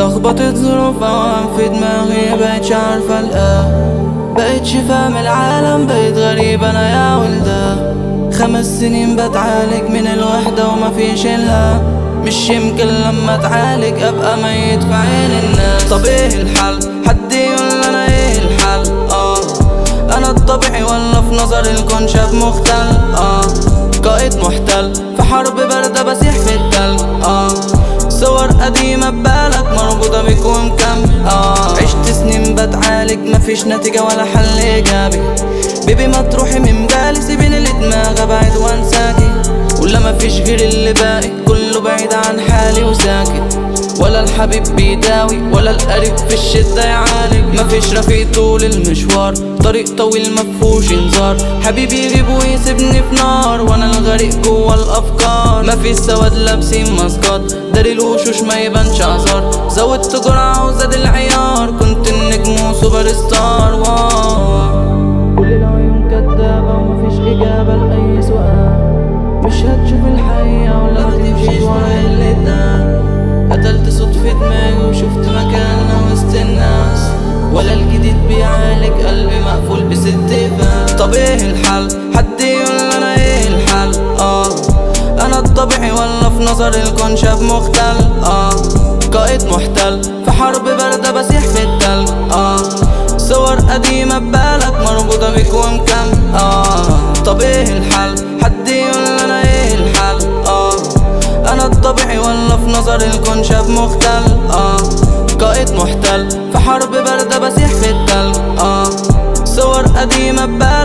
لخبطت ظروف اوام في دماغي بقيتش عارفة الآن، بقيتش فاهم العالم بقيت غريب انا يا ولده. 5 سنين بتعالج من الوحدة وما فيش الهام، مش يمكن لما اتعالج ابقى ميت في عين الناس. طب ايه الحل؟ حد يقول انا ايه الحل؟ انا الطبيعي ولا في نظر الكون شاب مختل؟ قائد محتل في حرب باردة بسيح في التلج. صور قديمة ببالك مربوطة بيك ومكمل. عشت سنين بتعالج مفيش نتيجة ولا حل ايجابي. بيبي ما تروحي من بالي سيبيني لدماغي ابعد وانساكي، ولا مفيش غير اللي باقي كله بعيد عن حالي وساكت. ولا الحبيب بيداوي ولا القريب في الشدة يعالج. مفيش رفيق طول المشوار، طريق طويل مفهوش انذار. حبيبي يغيب ويسيبني في نار وانا الغريق جوا الافكار. مفيش سواد لابسين ماسكات داري الوشوش ما يبانش اعذار. زودت جرعة وزاد العيار كنت النجم وسوبر ستار. كل العيون كدابة ومفيش اجابة لاي سؤال. مش هتشوف الحقيقة ولا هتمشي ورا اللي اتقال. قتلت صوت في دماغي وشفت مكاننا وسط الناس، ولا الجديد بيعالج قلبي مقفول ب6 طب ايه الحل؟ حد يقول انا ايه الحل؟ انا الطبيعي ولا في نظر الكون شاب مختل؟ قائد محتل في حرب باردة بسيح في التلج. صور قديمة ببالك مربوطة بيك ومكمل. طب ايه الحل؟ حد يقول انا ايه الحل؟ انا الطبيعي ولا في نظر الكون شاب مختل؟ قائد محتل في حرب باردة بسيح في التلج. صور قديمة ببالك